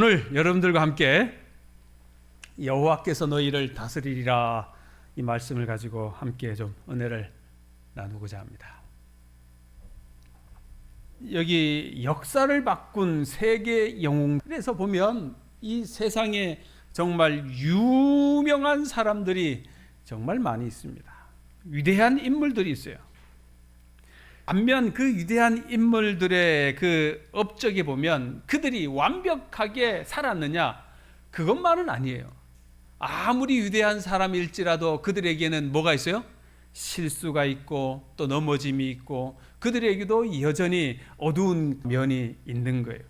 오늘 여러분들과 함께 여호와께서 너희를 다스리리라 이 말씀을 가지고 함께 좀 은혜를 나누고자 합니다. 여기 역사를 바꾼 세계 영웅들에서 보면 이 세상에 정말 유명한 사람들이 정말 많이 있습니다. 위대한 인물들이 있어요. 반면 그 위대한 인물들의 그 업적에 보면 그들이 완벽하게 살았느냐? 그것만은 아니에요. 아무리 위대한 사람일지라도 그들에게는 뭐가 있어요? 실수가 있고 또 넘어짐이 있고 그들에게도 여전히 어두운 면이 있는 거예요.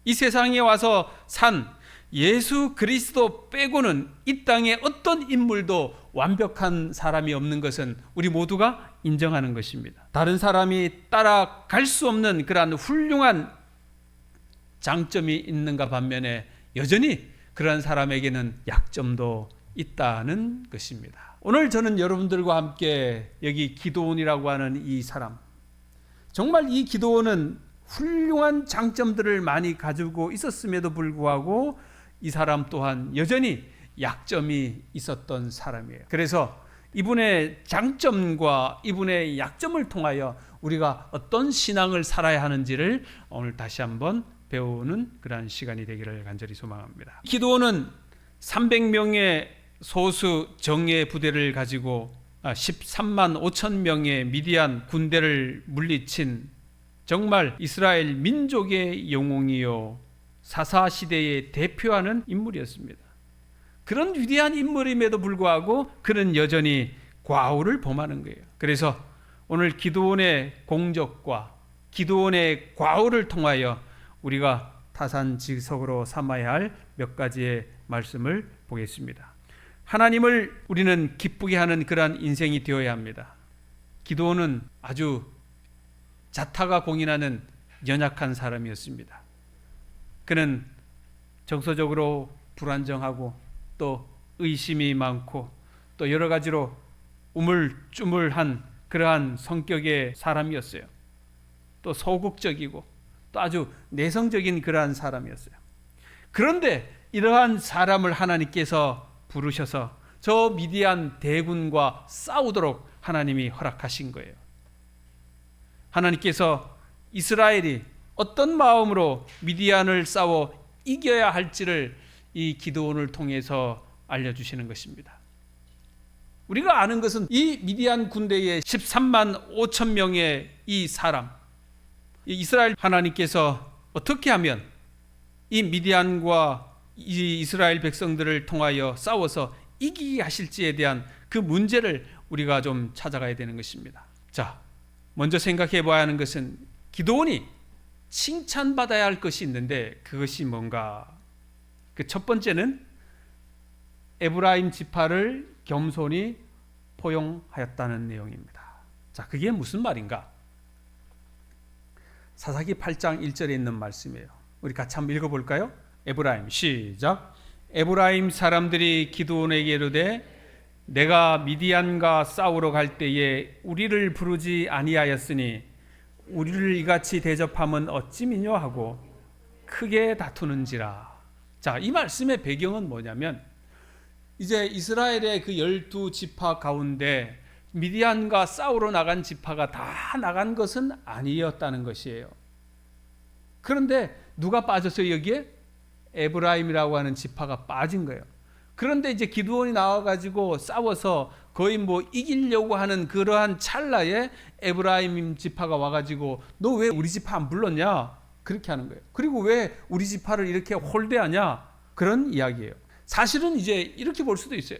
이 세상에 와서 산 예수 그리스도 빼고는 이 땅에 어떤 인물도 완벽한 사람이 없는 것은 우리 모두가 인정하는 것입니다. 다른 사람이 따라갈 수 없는 그러한 훌륭한 장점이 있는가 반면에 여전히 그러한 사람에게는 약점도 있다는 것입니다. 오늘 저는 여러분들과 함께 여기 기드온이라고 하는 이 사람, 정말 이 기드온은 훌륭한 장점들을 많이 가지고 있었음에도 불구하고 이 사람 또한 여전히 약점이 있었던 사람이에요. 그래서 이분의 장점과 이분의 약점을 통하여 우리가 어떤 신앙을 살아야 하는지를 오늘 다시 한번 배우는 그러한 시간이 되기를 간절히 소망합니다. 기드온은 300명의 소수 정예 부대를 가지고 13만 5천 명의 미디안 군대를 물리친 정말 이스라엘 민족의 영웅이요 사사시대에 대표하는 인물이었습니다. 그런 위대한 인물임에도 불구하고 그는 여전히 과오를 범하는 거예요. 그래서 오늘 기드온의 공적과 기드온의 과오를 통하여 우리가 타산지석으로 삼아야 할 몇 가지의 말씀을 보겠습니다. 하나님을 우리는 기쁘게 하는 그러한 인생이 되어야 합니다. 기드온은 아주 자타가 공인하는 연약한 사람이었습니다. 그는 정서적으로 불안정하고 또 의심이 많고 또 여러 가지로 우물쭈물한 그러한 성격의 사람이었어요. 또 소극적이고 또 아주 내성적인 그러한 사람이었어요. 그런데 이러한 사람을 하나님께서 부르셔서 저 미디안 대군과 싸우도록 하나님이 허락하신 거예요. 하나님께서 이스라엘이 어떤 마음으로 미디안을 싸워 이겨야 할지를 이 기드온을 통해서 알려주시는 것입니다. 우리가 아는 것은 이 미디안 군대의 13만 5천 명의 이 사람, 이스라엘 하나님께서 어떻게 하면 이 미디안과 이 이스라엘 백성들을 통하여 싸워서 이기게 하실지에 대한 그 문제를 우리가 좀 찾아가야 되는 것입니다. 자, 먼저 생각해 봐야 하는 것은 기드온이 칭찬받아야 할 것이 있는데 그것이 뭔가? 그 첫 번째는 에브라임 지파를 겸손히 포용하였다는 내용입니다. 자, 그게 무슨 말인가? 사사기 8장 1절에 있는 말씀이에요. 우리 같이 한번 읽어볼까요? 에브라임 시작. 에브라임 사람들이 기드온에게 이르되 내가 미디안과 싸우러 갈 때에 우리를 부르지 아니하였으니 우리를 이같이 대접함은 어찌 미뇨 하고 크게 다투는지라. 자, 이 말씀의 배경은 뭐냐면 이제 이스라엘의 그 12지파 가운데 미디안과 싸우러 나간 지파가 다 나간 것은 아니었다는 것이에요. 그런데 누가 빠졌어요? 여기에 에브라임이라고 하는 지파가 빠진 거예요. 그런데 이제 기드온이 나와가지고 싸워서 거의 뭐 이기려고 하는 그러한 찰나에 에브라임 지파가 와가지고 너 왜 우리 지파 안 불렀냐? 그렇게 하는 거예요. 그리고 왜 우리 지파를 이렇게 홀대하냐? 그런 이야기예요. 사실은 이제 이렇게 볼 수도 있어요.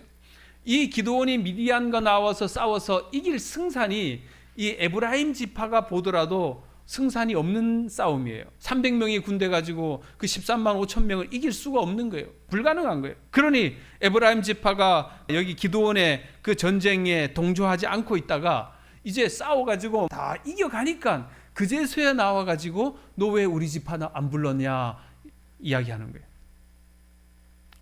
이 기드온이 미디안과 나와서 싸워서 이길 승산이 이 에브라임 지파가 보더라도 승산이 없는 싸움이에요. 300명의 군대 가지고 그 13만 5천 명을 이길 수가 없는 거예요. 불가능한 거예요. 그러니 에브라임 지파가 여기 기드온의 그 전쟁에 동조하지 않고 있다가 이제 싸워가지고 다 이겨가니까 그제서야 나와가지고 너 왜 우리 지파 안 불렀냐 이야기하는 거예요.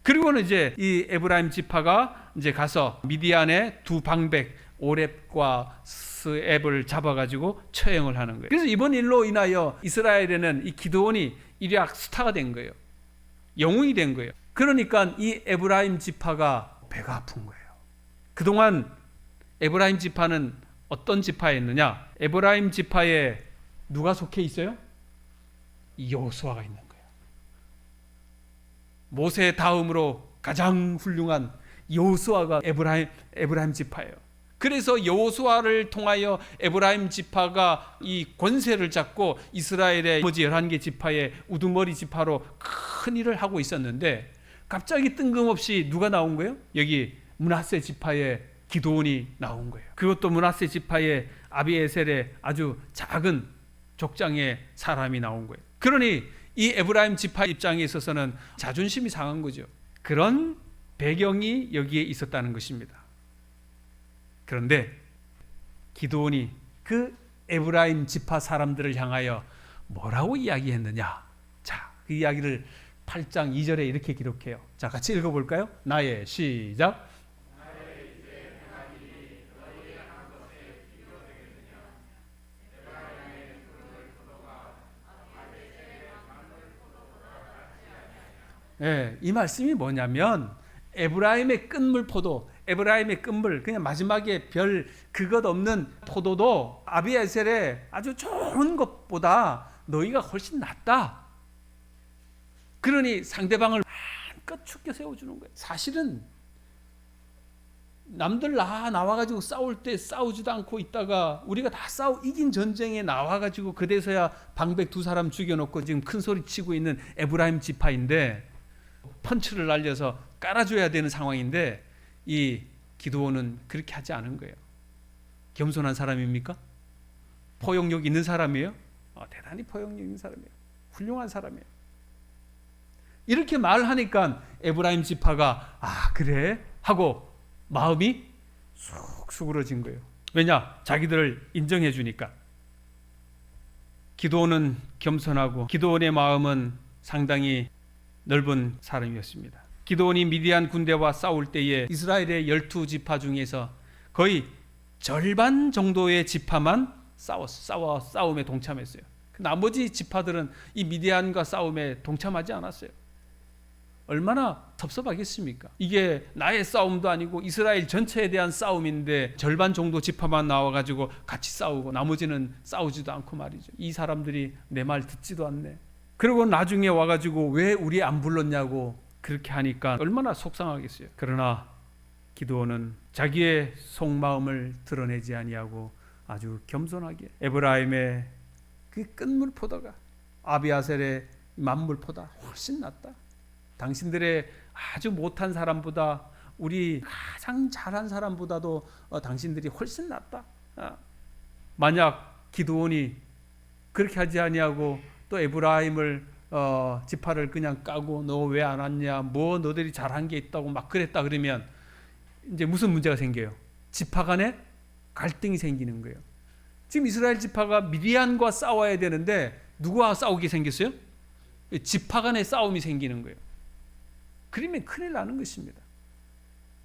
그리고는 이제 이 에브라임 지파가 이제 가서 미디안의 두 방백 오렙과 스앱을 잡아가지고 처형을 하는 거예요. 그래서 이번 일로 인하여 이스라엘에는 이 기드온이 일약 스타가 된 거예요. 영웅이 된 거예요. 그러니까 이 에브라임 지파가 배가 아픈 거예요. 그동안 에브라임 지파는 어떤 지파였느냐? 에브라임 지파에 누가 속해 있어요? 여호수아가 있는 거예요. 모세 다음으로 가장 훌륭한 여호수아가 에브라임 지파예요. 그래서 여호수아를 통하여 에브라임 지파가 이 권세를 잡고 이스라엘의 나머지 11개 지파의 우두머리 지파로 큰 일을 하고 있었는데, 갑자기 뜬금없이 누가 나온 거예요? 여기 므낫세 지파의 기드온이 나온 거예요. 그것도 므낫세 지파의 아비에셀의 아주 작은 족장의 사람이 나온 거예요. 그러니 이 에브라임 지파 입장에 있어서는 자존심이 상한 거죠. 그런 배경이 여기에 있었다는 것입니다. 그런데 기드온이 그 에브라임 지파 사람들을 향하여 뭐라고 이야기했느냐? 자, 그 이야기를 8장 2절에 이렇게 기록해요. 자, 같이 읽어볼까요? 나의 시작. 이 말씀이 뭐냐면 에브라임의 끝물 포도, 에브라임의 끝물, 그냥 마지막에 별 그것 없는 포도도 아비에셀의 아주 좋은 것보다 너희가 훨씬 낫다. 그러니 상대방을 한껏 축겨 세워주는 거예요. 사실은 남들 나와가지고 싸울 때 싸우지도 않고 있다가 우리가 다 이긴 전쟁에 나와가지고 그대서야 방백 2사람 죽여놓고 지금 큰 소리 치고 있는 에브라임 지파인데, 펀치를 날려서 깔아줘야 되는 상황인데 이 기드온은 그렇게 하지 않은 거예요. 겸손한 사람입니까? 포용력 있는 사람이에요? 대단히 포용력 있는 사람이에요. 훌륭한 사람이에요. 이렇게 말하니까 에브라임 지파가 그래? 하고 마음이 쑥 수그러진 거예요. 왜냐? 자기들을 인정해 주니까. 기드온은 겸손하고 기드온의 마음은 상당히 넓은 사람이었습니다. 기드온이 미디안 군대와 싸울 때에 이스라엘의 12지파 중에서 거의 절반 정도의 지파만 싸움에 동참했어요. 나머지 지파들은 이 미디안과 싸움에 동참하지 않았어요. 얼마나 섭섭하겠습니까? 이게 나의 싸움도 아니고 이스라엘 전체에 대한 싸움인데 절반 정도 지파만 나와가지고 같이 싸우고 나머지는 싸우지도 않고 말이죠. 이 사람들이 내 말 듣지도 않네. 그리고 나중에 와가지고 왜 우리 안 불렀냐고 그렇게 하니까 얼마나 속상하겠어요. 그러나 기드온은 자기의 속마음을 드러내지 아니하고 아주 겸손하게 에브라임의 그 끝물 포도가 아비아셀의 만물보다 훨씬 낫다. 당신들의 아주 못한 사람보다, 우리 가장 잘한 사람보다도 당신들이 훨씬 낫다. 만약 기드온이 그렇게 하지 아니하고 또 에브라임을 지파를 그냥 까고 너 왜 안 왔냐, 뭐 너들이 잘한 게 있다고 막 그랬다 그러면 이제 무슨 문제가 생겨요? 지파 간에 갈등이 생기는 거예요. 지금 이스라엘 지파가 미디안과 싸워야 되는데 누구와 싸우게 생겼어요? 지파 간에 싸움이 생기는 거예요. 그러면 큰일 나는 것입니다.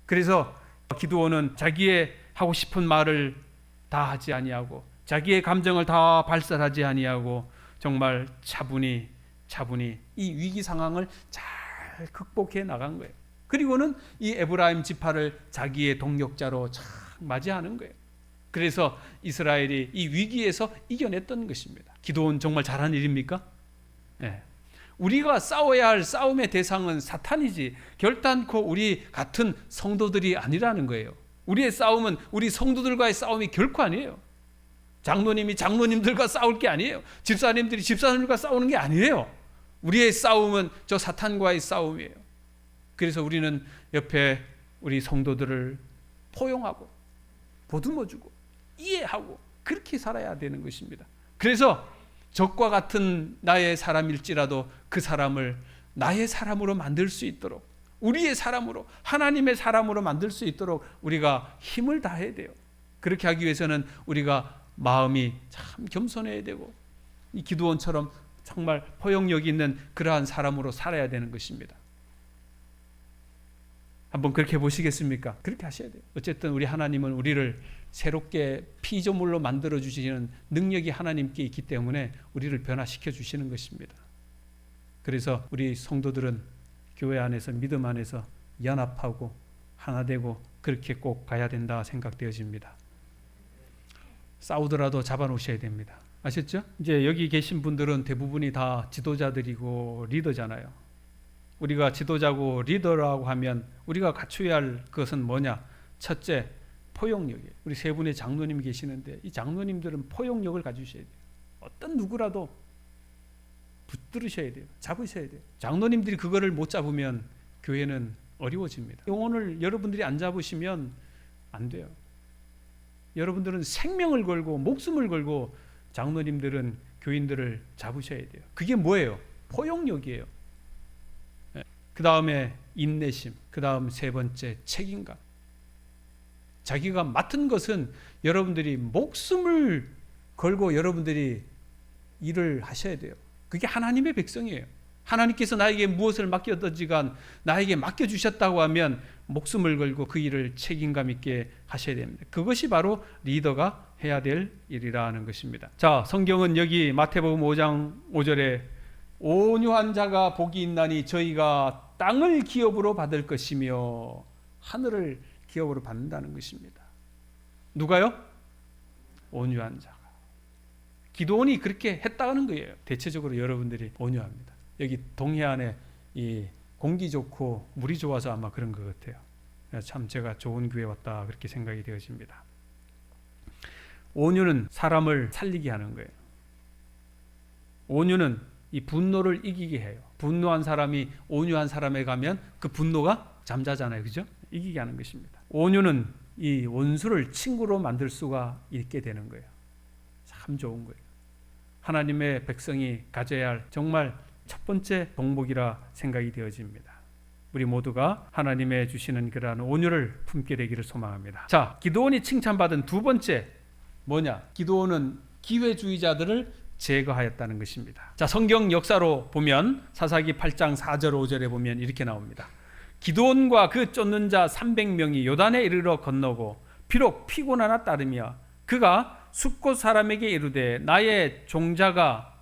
그래서 기드온은 자기의 하고 싶은 말을 다 하지 아니하고 자기의 감정을 다 발설하지 아니하고 정말 차분히 이 위기 상황을 잘 극복해 나간 거예요. 그리고는 이 에브라임 지파를 자기의 동력자로 잘 맞이하는 거예요. 그래서 이스라엘이 이 위기에서 이겨냈던 것입니다. 기드온 정말 잘한 일입니까? 네. 우리가 싸워야 할 싸움의 대상은 사탄이지 결단코 우리 같은 성도들이 아니라는 거예요. 우리의 싸움은 우리 성도들과의 싸움이 결코 아니에요. 장로님이 장로님들과 싸울 게 아니에요. 집사님들이 집사님들과 싸우는 게 아니에요. 우리의 싸움은 저 사탄과의 싸움이에요. 그래서 우리는 옆에 우리 성도들을 포용하고 보듬어주고 이해하고 그렇게 살아야 되는 것입니다. 그래서 적과 같은 나의 사람일지라도 그 사람을 나의 사람으로 만들 수 있도록, 우리의 사람으로, 하나님의 사람으로 만들 수 있도록 우리가 힘을 다해야 돼요. 그렇게 하기 위해서는 우리가 마음이 참 겸손해야 되고 이 기드온처럼 정말 포용력 있는 그러한 사람으로 살아야 되는 것입니다. 한번 그렇게 보시겠습니까? 그렇게 하셔야 돼요. 어쨌든 우리 하나님은 우리를 새롭게 피조물로 만들어 주시는 능력이 하나님께 있기 때문에 우리를 변화시켜 주시는 것입니다. 그래서 우리 성도들은 교회 안에서 믿음 안에서 연합하고 하나 되고 그렇게 꼭 가야 된다 생각되어집니다. 싸우더라도 잡아놓으셔야 됩니다. 아셨죠? 이제 여기 계신 분들은 대부분이 다 지도자들이고 리더잖아요. 우리가 지도자고 리더라고 하면 우리가 갖춰야 할 것은 뭐냐? 첫째, 포용력이에요. 우리 세 분의 장로님이 계시는데 이 장로님들은 포용력을 가지셔야 돼요. 어떤 누구라도 붙들으셔야 돼요. 잡으셔야 돼요. 장로님들이 그거를 못 잡으면 교회는 어려워집니다. 영혼을 여러분들이 안 잡으시면 안 돼요. 여러분들은 생명을 걸고 목숨을 걸고 장로님들은 교인들을 잡으셔야 돼요. 그게 뭐예요? 포용력이에요. 그 다음에 인내심, 그 다음 세 번째 책임감. 자기가 맡은 것은 여러분들이 목숨을 걸고 여러분들이 일을 하셔야 돼요. 그게 하나님의 백성이에요. 하나님께서 나에게 무엇을 맡겼든지간 나에게 맡겨주셨다고 하면 목숨을 걸고 그 일을 책임감 있게 하셔야 됩니다. 그것이 바로 리더가 해야 될 일이라는 것입니다. 자, 성경은 여기 마태복음 5장 5절에 온유한 자가 복이 있나니 저희가 땅을 기업으로 받을 것이며 하늘을 기업으로 받는다는 것입니다. 누가요? 온유한 자가. 기도원이 그렇게 했다는 거예요. 대체적으로 여러분들이 온유합니다. 여기 동해안에 이 공기 좋고 물이 좋아서 아마 그런 것 같아요. 참 제가 좋은 교회 왔다 그렇게 생각이 되어집니다. 온유는 사람을 살리게 하는 거예요. 온유는 이 분노를 이기게 해요. 분노한 사람이 온유한 사람에 가면 그 분노가 잠자잖아요. 그죠? 이기게 하는 것입니다. 온유는 이 원수를 친구로 만들 수가 있게 되는 거예요. 참 좋은 거예요. 하나님의 백성이 가져야 할 정말 첫 번째 덕목이라 생각이 되어집니다. 우리 모두가 하나님의 주시는 그러한 온유를 품게 되기를 소망합니다. 자, 기드온이 칭찬받은 두 번째 뭐냐? 기드온은 기회주의자들을 제거하였다는 것입니다. 자, 성경 역사로 보면 사사기 8장 4절 5절에 보면 이렇게 나옵니다. 기드온과 그 쫓는 자 300명이 요단에 이르러 건너고 비록 피곤하나 따르며 그가 숫곳 사람에게 이르되 나의 종자가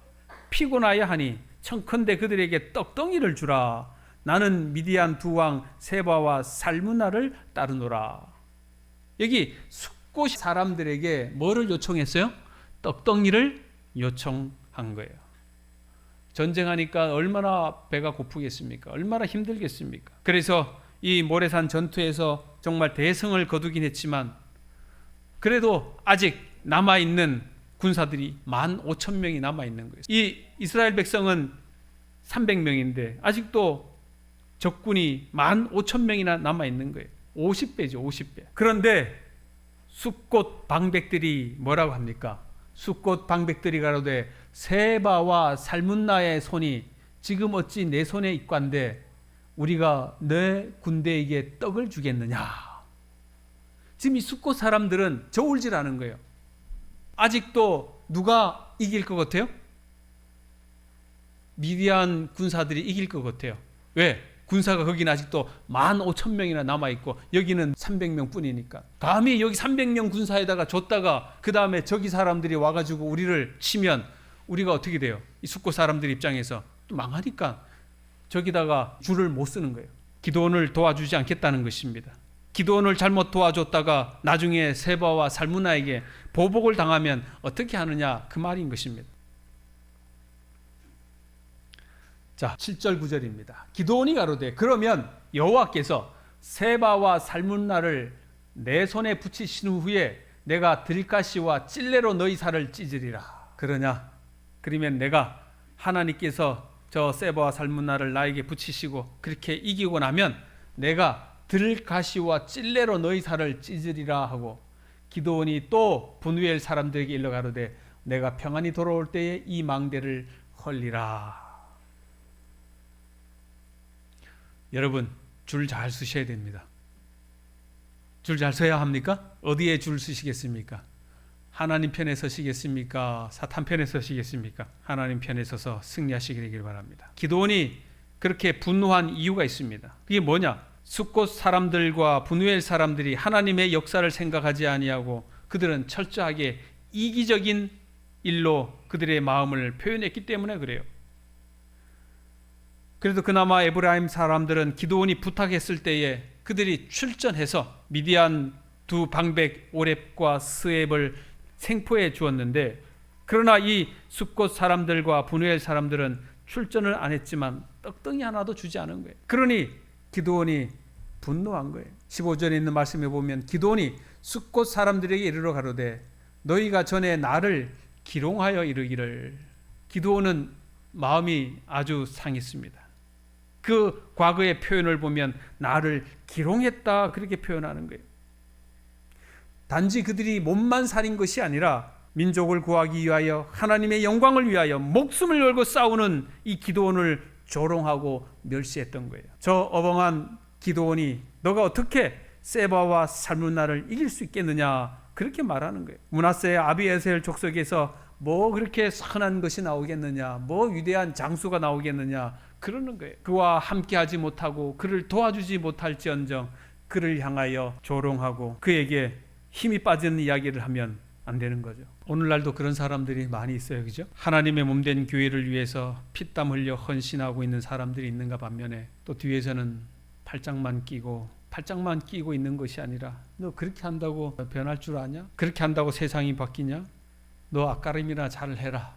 피곤하여 하니 청컨대 그들에게 떡덩이를 주라. 나는 미디안 두 왕 세바와 살무나를 따르노라. 여기 숫곳 사람들에게 뭐를 요청했어요? 떡덩이를 요청한 거예요. 전쟁하니까 얼마나 배가 고프겠습니까? 얼마나 힘들겠습니까? 그래서 이 모래산 전투에서 정말 대승을 거두긴 했지만 그래도 아직 남아있는 군사들이 15,000명이 남아있는 거예요. 이 이스라엘 백성은 300명인데 아직도 적군이 15,000명이나 남아있는 거예요. 50배죠. 50배. 그런데 숫곳 방백들이 뭐라고 합니까? 숫곳 방백들이 가로되 세바와 살문나의 손이 지금 어찌 내 손에 있관데 우리가 내 군대에게 떡을 주겠느냐. 지금 이 숫곳 사람들은 저울질하는 거예요. 아직도 누가 이길 것 같아요? 미디안 군사들이 이길 것 같아요. 왜? 군사가 거기는 아직도 15,000명이나 남아있고 여기는 300명 뿐이니까. 감히 여기 300명 군사에다가 줬다가 그 다음에 저기 사람들이 와가지고 우리를 치면 우리가 어떻게 돼요? 이 숫곳 사람들 입장에서 또 망하니까 저기다가 줄을 못 쓰는 거예요. 기드온을 도와주지 않겠다는 것입니다. 기드온을 잘못 도와줬다가 나중에 세바와 살무나에게 보복을 당하면 어떻게 하느냐 그 말인 것입니다. 자, 7절 9절입니다. 기드온이 가로되 그러면 여호와께서 세바와 살문나를 내 손에 붙이신 후에 내가 들가시와 찔레로 너희 살을 찢으리라. 그러냐? 그러면 내가 하나님께서 저 세바와 살문나를 나에게 붙이시고 그렇게 이기고 나면 내가 들가시와 찔레로 너희 살을 찢으리라 하고 기드온이 또 분우엘 사람들에게 일러 가로되 내가 평안히 돌아올 때에 이 망대를 헐리라. 여러분 줄 잘 쓰셔야 됩니다. 줄 잘 서야 합니까? 어디에 줄 쓰시겠습니까? 하나님 편에 서시겠습니까? 사탄 편에 서시겠습니까? 하나님 편에 서서 승리하시길 바랍니다. 기드온이 그렇게 분노한 이유가 있습니다. 그게 뭐냐? 숫곳 사람들과 분우엘 사람들이 하나님의 역사를 생각하지 아니하고 그들은 철저하게 이기적인 일로 그들의 마음을 표현했기 때문에 그래요. 그래도 그나마 에브라임 사람들은 기드온이 부탁했을 때에 그들이 출전해서 미디안 두 방백 오렙과 스웹을 생포해 주었는데, 그러나 이 숫곳 사람들과 분우엘 사람들은 출전을 안 했지만 떡덩이 하나도 주지 않은 거예요. 그러니 기드온이 분노한 거예요. 15절에 있는 말씀에 보면 기드온이 숫곳 사람들에게 이르러 가로되 너희가 전에 나를 기롱하여 이르기를. 기드온은 마음이 아주 상했습니다. 그 과거의 표현을 보면 나를 기롱했다 그렇게 표현하는 거예요. 단지 그들이 몸만 살인 것이 아니라 민족을 구하기 위하여 하나님의 영광을 위하여 목숨을 걸고 싸우는 이 기드온을 조롱하고 멸시했던 거예요. 저 어벙한 기드온이 너가 어떻게 세바와 살문나를 이길 수 있겠느냐 그렇게 말하는 거예요. 므낫세 아비에셀 족속에서 뭐 그렇게 선한 것이 나오겠느냐, 뭐 위대한 장수가 나오겠느냐 그러는 거예요. 그와 함께하지 못하고 그를 도와주지 못할지언정 그를 향하여 조롱하고 그에게 힘이 빠지는 이야기를 하면 안 되는 거죠. 오늘날도 그런 사람들이 많이 있어요, 그죠? 하나님의 몸된 교회를 위해서 피땀 흘려 헌신하고 있는 사람들이 있는가 반면에 또 뒤에서는 팔짱만 끼고 있는 것이 아니라 너 그렇게 한다고 변할 줄 아냐? 그렇게 한다고 세상이 바뀌냐? 너 앞가림이나 잘 해라.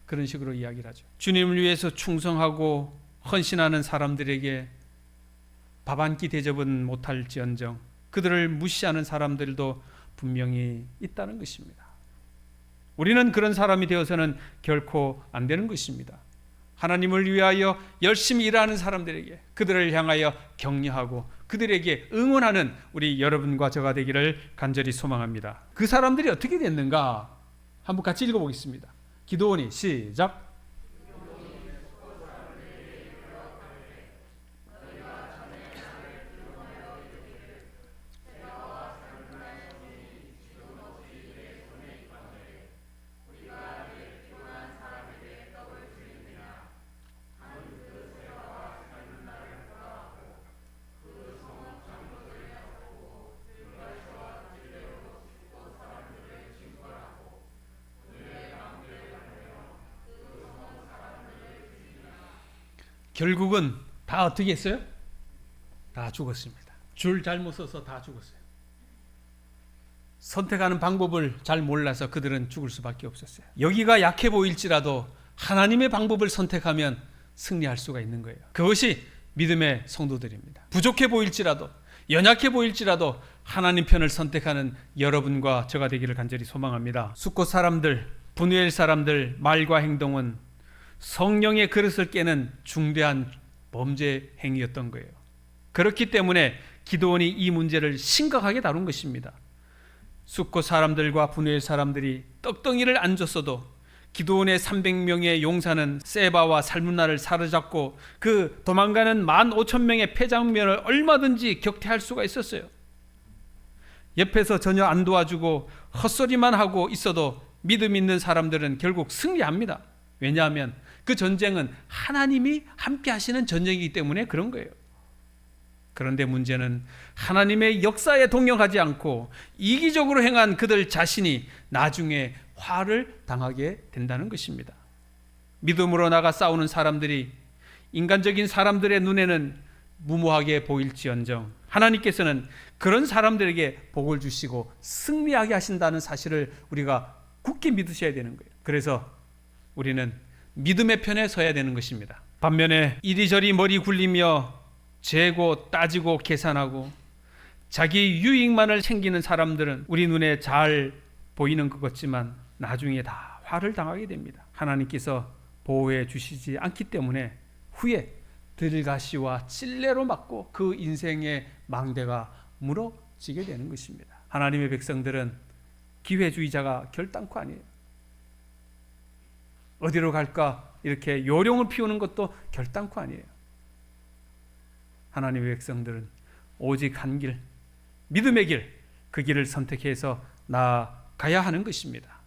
그런 식으로 이야기를 하죠. 주님을 위해서 충성하고 헌신하는 사람들에게 밥 한 끼 대접은 못할지언정 그들을 무시하는 사람들도 분명히 있다는 것입니다. 우리는 그런 사람이 되어서는 결코 안 되는 것입니다. 하나님을 위하여 열심히 일하는 사람들에게 그들을 향하여 격려하고 그들에게 응원하는 우리 여러분과 저가 되기를 간절히 소망합니다. 그 사람들이 어떻게 됐는가 한번 같이 읽어보겠습니다. 기드온이 시작. 결국은 다 어떻게 했어요? 다 죽었습니다. 줄 잘못 써서 다 죽었어요. 선택하는 방법을 잘 몰라서 그들은 죽을 수밖에 없었어요. 여기가 약해 보일지라도 하나님의 방법을 선택하면 승리할 수가 있는 거예요. 그것이 믿음의 성도들입니다. 부족해 보일지라도 연약해 보일지라도 하나님 편을 선택하는 여러분과 저가 되기를 간절히 소망합니다. 숫곳 사람들, 분우엘 사람들 말과 행동은 성령의 그릇을 깨는 중대한 범죄 행위였던 거예요. 그렇기 때문에 기드온이 이 문제를 심각하게 다룬 것입니다. 숫곳 사람들과 분우엘 사람들이 떡덩이를 안 줬어도 기드온의 300명의 용사는 세바와 살문나를 사로잡고 그 도망가는 15,000명의 패장면을 얼마든지 격퇴할 수가 있었어요. 옆에서 전혀 안 도와주고 헛소리만 하고 있어도 믿음 있는 사람들은 결국 승리합니다. 왜냐하면 그 전쟁은 하나님이 함께 하시는 전쟁이기 때문에 그런 거예요. 그런데 문제는 하나님의 역사에 동역하지 않고 이기적으로 행한 그들 자신이 나중에 화를 당하게 된다는 것입니다. 믿음으로 나가 싸우는 사람들이 인간적인 사람들의 눈에는 무모하게 보일지언정 하나님께서는 그런 사람들에게 복을 주시고 승리하게 하신다는 사실을 우리가 굳게 믿으셔야 되는 거예요. 그래서 우리는 믿음의 편에 서야 되는 것입니다. 반면에 이리저리 머리 굴리며 재고 따지고 계산하고 자기 유익만을 챙기는 사람들은 우리 눈에 잘 보이는 것 같지만 나중에 다 화를 당하게 됩니다. 하나님께서 보호해 주시지 않기 때문에 후에 들가시와 찔레로 맞고 그 인생의 망대가 무너지게 되는 것입니다. 하나님의 백성들은 기회주의자가 결단코 아니에요. 어디로 갈까 이렇게 요령을 피우는 것도 결단코 아니에요. 하나님의 백성들은 오직 한 길, 믿음의 길, 그 길을 선택해서 나아가야 하는 것입니다.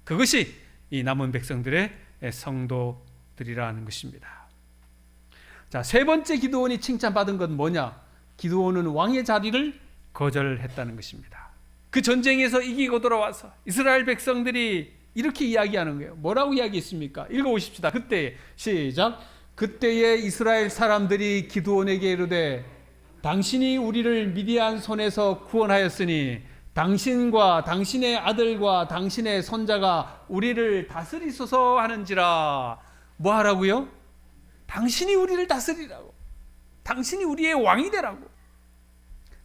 그것이 이 남은 백성들의 성도들이라는 것입니다. 자, 세 번째 기드온이 칭찬받은 건 뭐냐? 기드온은 왕의 자리를 거절했다는 것입니다. 그 전쟁에서 이기고 돌아와서 이스라엘 백성들이 이렇게 이야기하는 거예요. 뭐라고 이야기했습니까? 읽어보십시다. 그때 시작. 그때에 이스라엘 사람들이 기드온에게 이르되 당신이 우리를 미디안 손에서 구원하였으니 당신과 당신의 아들과 당신의 손자가 우리를 다스리소서 하는지라. 뭐 하라고요? 당신이 우리를 다스리라고. 당신이 우리의 왕이 되라고.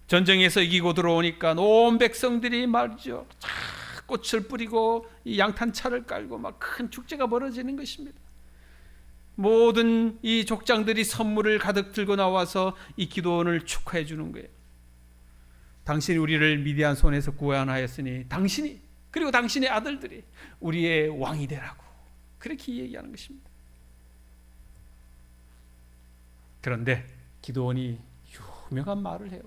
전쟁에서 이기고 들어오니까 온 백성들이 말이죠, 꽃을 뿌리고 이 양탄차를 깔고 막 큰 축제가 벌어지는 것입니다. 모든 이 족장들이 선물을 가득 들고 나와서 이 기드온을 축하해 주는 거예요. 당신이 우리를 미디안 손에서 구원하였으니 당신이, 그리고 당신의 아들들이 우리의 왕이 되라고, 그렇게 얘기하는 것입니다. 그런데 기드온이 유명한 말을 해요.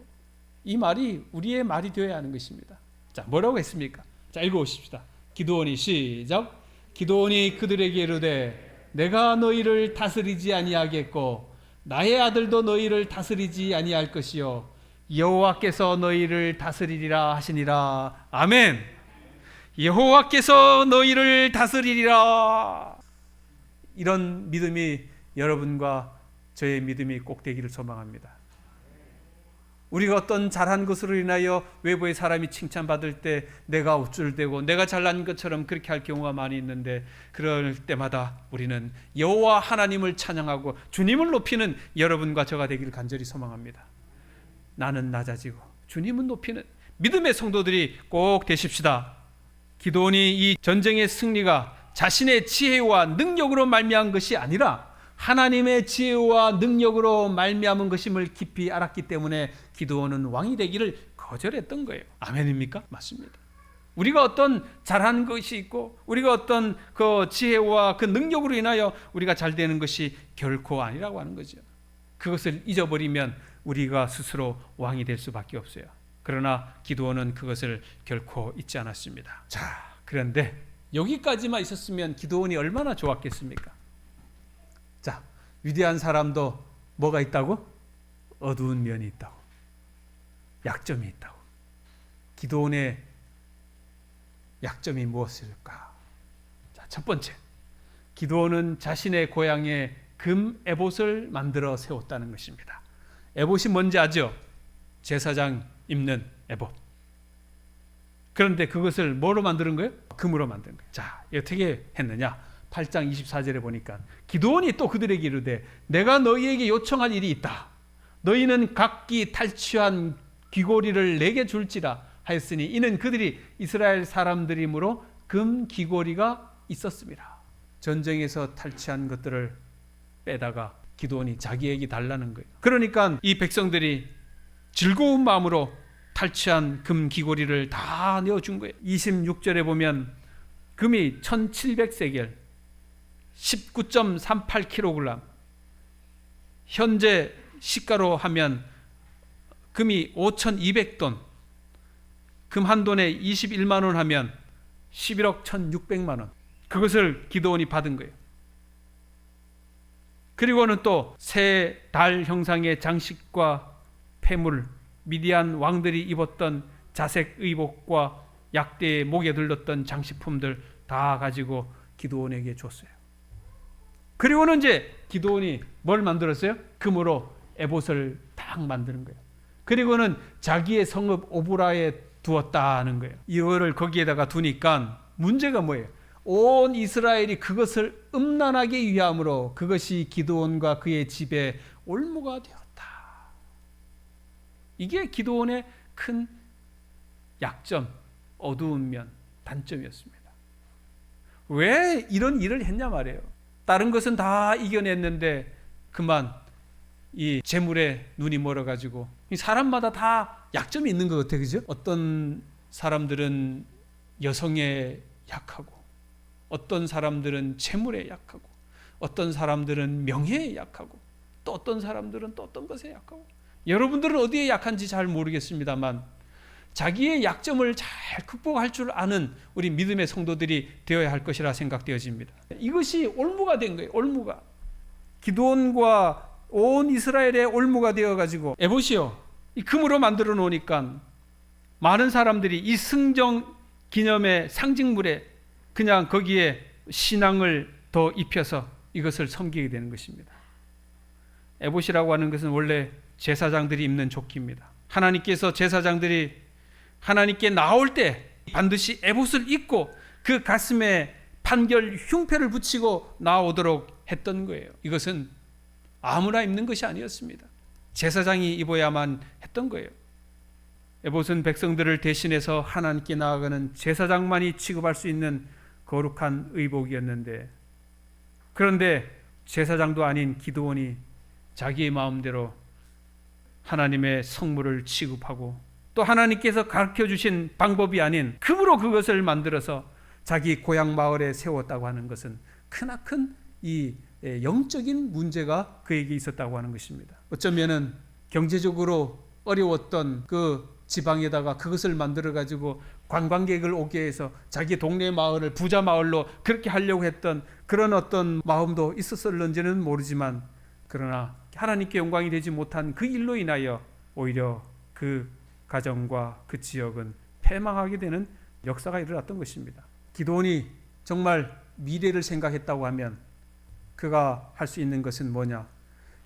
이 말이 우리의 말이 되어야 하는 것입니다. 자, 뭐라고 했습니까? 자, 읽어보십시다. 기드온이 시작. 기드온이 그들에게 이르되 내가 너희를 다스리지 아니하겠고 나의 아들도 너희를 다스리지 아니할 것이요 여호와께서 너희를 다스리리라 하시니라. 아멘. 여호와께서 너희를 다스리리라. 이런 믿음이 여러분과 저의 믿음이 꼭 되기를 소망합니다. 우리가 어떤 잘한 것으로 인하여 외부의 사람이 칭찬받을 때 내가 우쭐대고 내가 잘난 것처럼 그렇게 할 경우가 많이 있는데, 그럴 때마다 우리는 여호와 하나님을 찬양하고 주님을 높이는 여러분과 저가 되기를 간절히 소망합니다. 나는 낮아지고 주님은 높이는 믿음의 성도들이 꼭 되십시다. 기드온이 이 전쟁의 승리가 자신의 지혜와 능력으로 말미암은 것이 아니라 하나님의 지혜와 능력으로 말미암은 것임을 깊이 알았기 때문에 기드온은 왕이 되기를 거절했던 거예요. 아멘입니까? 맞습니다. 우리가 어떤 잘한 것이 있고 우리가 어떤 그 지혜와 그 능력으로 인하여 우리가 잘 되는 것이 결코 아니라고 하는 거죠. 그것을 잊어버리면 우리가 스스로 왕이 될 수밖에 없어요. 그러나 기드온은 그것을 결코 잊지 않았습니다. 자, 그런데 여기까지만 있었으면 기드온이 얼마나 좋았겠습니까? 자, 위대한 사람도 뭐가 있다고? 어두운 면이 있다고, 약점이 있다고. 기드온의 약점이 무엇일까? 자, 첫 번째, 기드온은 자신의 고향에 금 에봇을 만들어 세웠다는 것입니다. 에봇이 뭔지 아죠? 제사장 입는 에봇. 그런데 그것을 뭐로 만드는 거예요? 금으로 만든 거예요. 자, 어떻게 했느냐? 8장 24절에 보니까 기드온이 또 그들에게 이르되 내가 너희에게 요청할 일이 있다. 너희는 각기 탈취한 귀고리를 내게 줄지라 하였으니 이는 그들이 이스라엘 사람들이므로 금 귀고리가 있었습니다. 전쟁에서 탈취한 것들을 빼다가 기드온이 자기에게 달라는 거예요. 그러니까 이 백성들이 즐거운 마음으로 탈취한 금 귀고리를 다 내어준 거예요. 26절에 보면 금이 1700세겔 19.38kg, 현재 시가로 하면 금이 5,200돈, 금 한 돈에 21만 원 하면 11억 1,600만 원. 그것을 기드온이 받은 거예요. 그리고는 또 새 달 형상의 장식과 폐물, 미디안 왕들이 입었던 자색 의복과 약대의 목에 둘렀던 장식품들 다 가지고 기드온에게 줬어요. 그리고는 이제 기드온이 뭘 만들었어요? 금으로 에봇을 딱 만드는 거예요. 그리고는 자기의 성읍 오브라에 두었다는 거예요. 이거를 거기에다가 두니까 문제가 뭐예요? 온 이스라엘이 그것을 음란하게 위함으로 그것이 기드온과 그의 집에 올무가 되었다. 이게 기드온의 큰 약점, 어두운 면, 단점이었습니다. 왜 이런 일을 했냐 말이에요. 다른 것은 다 이겨냈는데 그만 이 재물에 눈이 멀어가지고, 사람마다 다 약점이 있는 것 같아요. 그죠? 어떤 사람들은 여성에 약하고, 어떤 사람들은 재물에 약하고, 어떤 사람들은 명예에 약하고, 또 어떤 사람들은 또 어떤 것에 약하고. 여러분들은 어디에 약한지 잘 모르겠습니다만 자기의 약점을 잘 극복할 줄 아는 우리 믿음의 성도들이 되어야 할 것이라 생각되어집니다. 이것이 올무가 된 거예요. 올무가 기드온과 온 이스라엘의 올무가 되어가지고 에봇이요, 이 금으로 만들어 놓으니까 많은 사람들이 이 승정 기념의 상징물에 그냥 거기에 신앙을 더 입혀서 이것을 섬기게 되는 것입니다. 에봇이라고 하는 것은 원래 제사장들이 입는 조끼입니다. 하나님께서 제사장들이 하나님께 나올 때 반드시 에봇을 입고 그 가슴에 판결 흉패를 붙이고 나오도록 했던 거예요. 이것은 아무나 입는 것이 아니었습니다. 제사장이 입어야만 했던 거예요. 에봇은 백성들을 대신해서 하나님께 나아가는 제사장만이 취급할 수 있는 거룩한 의복이었는데, 그런데 제사장도 아닌 기드온이 자기의 마음대로 하나님의 성물을 취급하고 또 하나님께서 가르쳐 주신 방법이 아닌 금으로 그것을 만들어서 자기 고향 마을에 세웠다고 하는 것은 크나큰 이 영적인 문제가 그에게 있었다고 하는 것입니다. 어쩌면은 경제적으로 어려웠던 그 지방에다가 그것을 만들어 가지고 관광객을 오게 해서 자기 동네 마을을 부자 마을로 그렇게 하려고 했던 그런 어떤 마음도 있었을런지는 모르지만, 그러나 하나님께 영광이 되지 못한 그 일로 인하여 오히려 그 가정과 그 지역은 패망하게 되는 역사가 일어났던 것입니다. 기드온이 정말 미래를 생각했다고 하면 그가 할 수 있는 것은 뭐냐?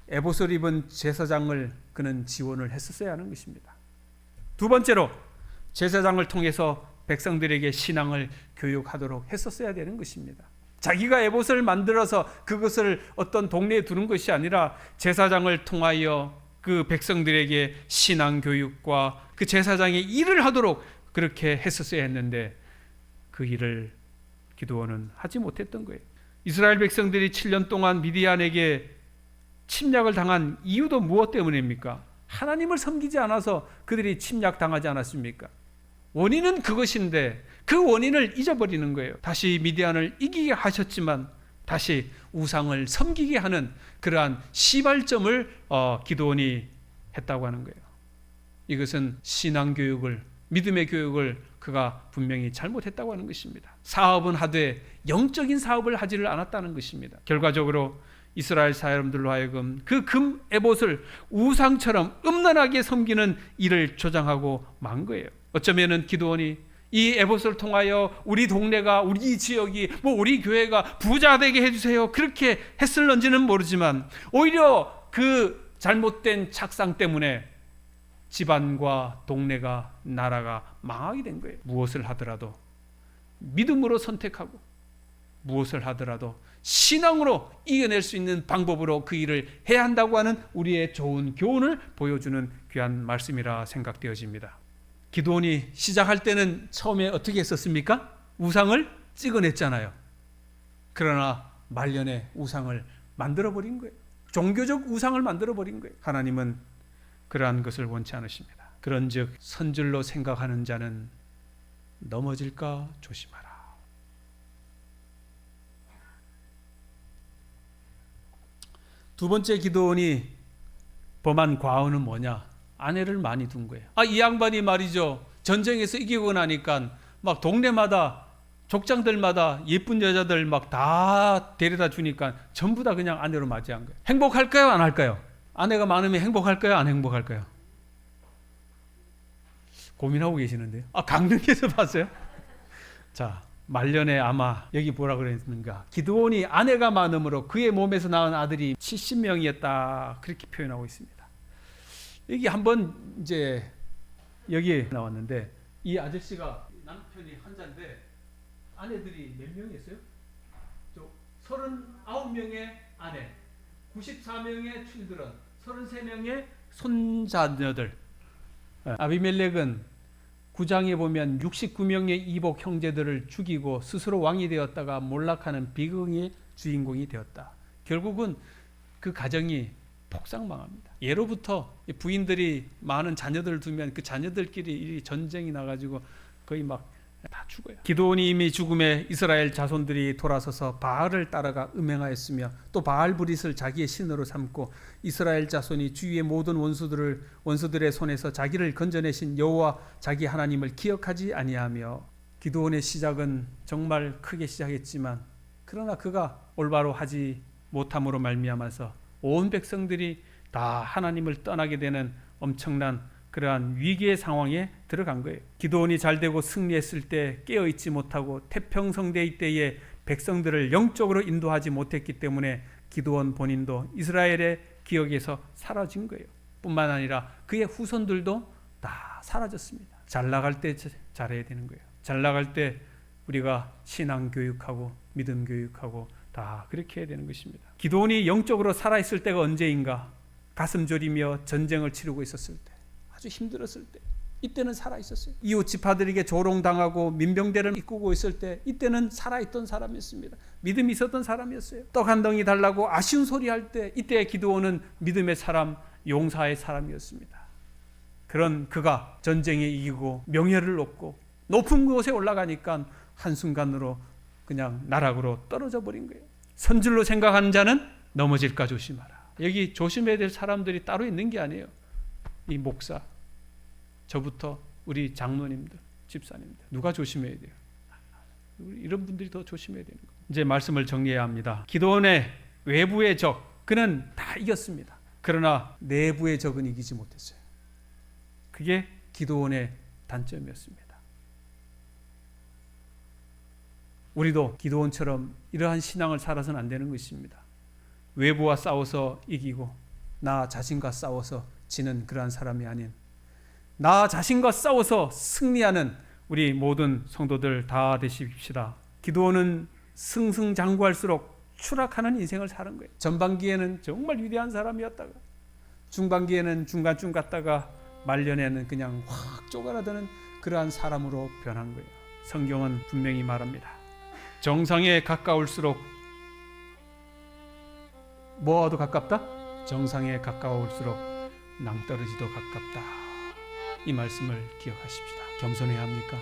에봇을 입은 제사장을 그는 지원을 했었어야 하는 것입니다. 두 번째로, 제사장을 통해서 백성들에게 신앙을 교육하도록 했었어야 되는 것입니다. 자기가 에봇을 만들어서 그것을 어떤 동네에 두는 것이 아니라 제사장을 통하여 그 백성들에게 신앙 교육과 그 제사장의 일을 하도록 그렇게 했었어야 했는데 그 일을 기드온은 하지 못했던 거예요. 이스라엘 백성들이 7년 동안 미디안에게 침략을 당한 이유도 무엇 때문입니까? 하나님을 섬기지 않아서 그들이 침략당하지 않았습니까? 원인은 그것인데 그 원인을 잊어버리는 거예요. 다시 미디안을 이기게 하셨지만 다시 우상을 섬기게 하는 그러한 시발점을 기드온이 했다고 하는 거예요. 이것은 신앙교육을, 믿음의 교육을 그가 분명히 잘못했다고 하는 것입니다. 사업은 하되 영적인 사업을 하지를 않았다는 것입니다. 결과적으로 이스라엘 사람들로 하여금 그 금 에봇을 우상처럼 음란하게 섬기는 일을 조장하고 만 거예요. 어쩌면은 기드온이 이 에봇을 통하여 우리 동네가, 우리 지역이, 우리 교회가 부자 되게 해주세요, 그렇게 했을런지는 모르지만 오히려 그 잘못된 착상 때문에 집안과 동네가, 나라가 망하게 된 거예요. 무엇을 하더라도 믿음으로 선택하고 무엇을 하더라도 신앙으로 이겨낼 수 있는 방법으로 그 일을 해야 한다고 하는 우리의 좋은 교훈을 보여주는 귀한 말씀이라 생각되어집니다. 기드온이 시작할 때는 처음에 어떻게 했었습니까? 우상을 찍어냈잖아요. 그러나 말년에 우상을 만들어버린 거예요. 종교적 우상을 만들어버린 거예요. 하나님은 그러한 것을 원치 않으십니다. 그런즉 선줄로 생각하는 자는 넘어질까 조심하라. 두 번째 기드온이 범한 과언은 뭐냐? 아내를 많이 둔 거예요. 이 양반이 말이죠, 전쟁에서 이기고 나니까 막 동네마다 족장들마다 예쁜 여자들 막 다 데려다 주니까 전부 다 그냥 아내로 맞이한 거예요. 행복할까요? 안 할까요? 아내가 많으면 행복할까요? 안 행복할까요? 고민하고 계시는데요. 강릉에서 봤어요? 자, 말년에 아마 여기 뭐라 그랬는가? 기드온이 아내가 많음으로 그의 몸에서 낳은 아들이 70명이었다. 그렇게 표현하고 있습니다. 여기 한번 이제 여기 나왔는데 이 아저씨가 남편이 환자인데 아내들이 몇 명이었어요? 39명의 아내, 94명의 칠들은, 33명의 손자녀들. 아비멜렉은 9장에 보면 69명의 이복 형제들을 죽이고 스스로 왕이 되었다가 몰락하는 비극의 주인공이 되었다. 결국은 그 가정이 폭삭망합니다. 예로부터 부인들이 많은 자녀들을 두면 그 자녀들끼리 전쟁이 나가지고 거의 막 다 죽어요. 기드온이 이미 죽음에 이스라엘 자손들이 돌아서서 바알을 따라가 음행하였으며 또 바알브릿을 자기의 신으로 삼고 이스라엘 자손이 주위의 모든 원수들의 손에서 자기를 건져내신 여호와 자기 하나님을 기억하지 아니하며. 기드온의 시작은 정말 크게 시작했지만 그러나 그가 올바로 하지 못함으로 말미암아서 온 백성들이 다 하나님을 떠나게 되는 엄청난 그러한 위기의 상황에 들어간 거예요. 기드온이 잘되고 승리했을 때 깨어있지 못하고 태평성대의 때에 백성들을 영적으로 인도하지 못했기 때문에 기드온 본인도 이스라엘의 기억에서 사라진 거예요. 뿐만 아니라 그의 후손들도 다 사라졌습니다. 잘 나갈 때 잘해야 되는 거예요. 잘 나갈 때 우리가 신앙 교육하고 믿음 교육하고 다 그렇게 해야 되는 것입니다. 기도원이 영적으로 살아있을 때가 언제인가? 가슴 졸이며 전쟁을 치르고 있었을 때, 아주 힘들었을 때, 이때는 살아있었어요. 이웃 지파들에게 조롱당하고 민병대를 이끌고 있을 때, 이때는 살아있던 사람이었습니다. 믿음이 있었던 사람이었어요. 떡 한 덩이 달라고 아쉬운 소리 할 때, 이때의 기도원은 믿음의 사람, 용사의 사람이었습니다. 그런 그가 전쟁에 이기고 명예를 얻고 높은 곳에 올라가니까 한순간으로 그냥 나락으로 떨어져 버린 거예요. 선줄로 생각하는 자는 넘어질까 조심하라. 여기 조심해야 될 사람들이 따로 있는 게 아니에요. 이 목사, 저부터 우리 장로님들, 집사님들, 누가 조심해야 돼요? 이런 분들이 더 조심해야 되는 거예요. 이제 말씀을 정리해야 합니다. 기도원의 외부의 적, 그는 다 이겼습니다. 그러나 내부의 적은 이기지 못했어요. 그게 기도원의 단점이었습니다. 우리도 기도원처럼 이러한 신앙을 살아서는 안 되는 것입니다. 외부와 싸워서 이기고 나 자신과 싸워서 지는 그러한 사람이 아닌, 나 자신과 싸워서 승리하는 우리 모든 성도들 다 되십시다. 기도원은 승승장구할수록 추락하는 인생을 사는 거예요. 전반기에는 정말 위대한 사람이었다가, 중반기에는 중간쯤 갔다가, 말년에는 그냥 확 쪼그라드는 그러한 사람으로 변한 거예요. 성경은 분명히 말합니다. 정상에 가까울수록 뭐가 더 가깝다? 정상에 가까울수록 낭떠러지도 가깝다. 이 말씀을 기억하십시다. 겸손해야 합니까?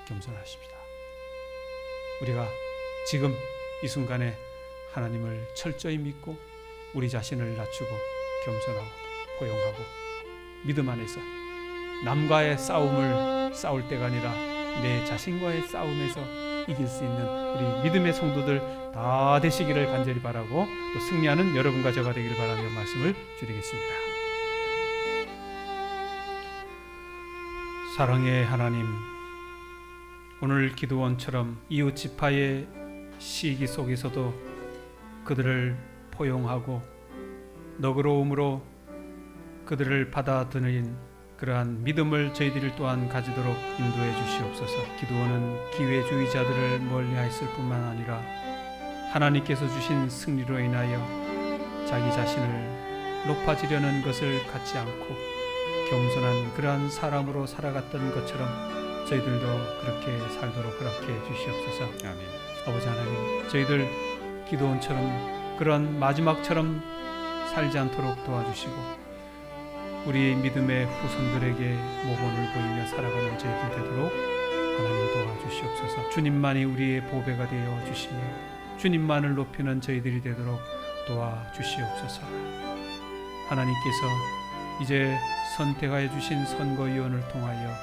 겸손하십시다. 우리가 지금 이 순간에 하나님을 철저히 믿고 우리 자신을 낮추고 겸손하고 포용하고 믿음 안에서 남과의 싸움을 싸울 때가 아니라 내 자신과의 싸움에서 이길 수 있는 우리 믿음의 성도들 다 되시기를 간절히 바라고, 또 승리하는 여러분과 저가 되기를 바라며 말씀을 줄이겠습니다. 사랑의 하나님, 오늘 기도원처럼 이웃 지파의 시기 속에서도 그들을 포용하고 너그러움으로 그들을 받아들인 그러한 믿음을 저희들 또한 가지도록 인도해 주시옵소서. 기도원은 기회주의자들을 멀리하였을 뿐만 아니라 하나님께서 주신 승리로 인하여 자기 자신을 높아지려는 것을 갖지 않고 겸손한 그러한 사람으로 살아갔던 것처럼 저희들도 그렇게 살도록 허락해 주시옵소서. 아멘. 아버지 하나님, 저희들 기도원처럼 그런 마지막처럼 살지 않도록 도와주시고 우리 믿음의 후손들에게 모범을 보이며 살아가는 저희들 되도록 하나님 도와주시옵소서. 주님만이 우리의 보배가 되어 주시며 주님만을 높이는 저희들이 되도록 도와주시옵소서. 하나님께서 이제 선택하여 주신 선거위원을 통하여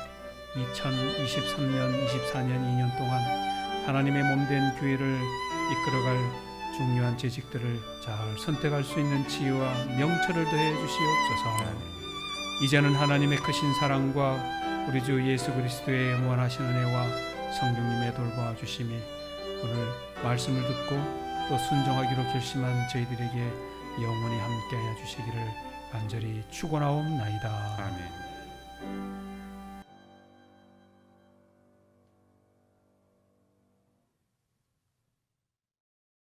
2023년, 24년 2년 동안 하나님의 몸된 교회를 이끌어갈 중요한 재직들을 잘 선택할 수 있는 지혜와 명철을 더해 주시옵소서. 이제는 하나님의 크신 사랑과 우리 주 예수 그리스도의 무한하신 은혜와 성령님의 돌봐 주심이 오늘 말씀을 듣고 또 순종하기로 결심한 저희들에게 영원히 함께하여 주시기를 간절히 축원하옵나이다. 아멘.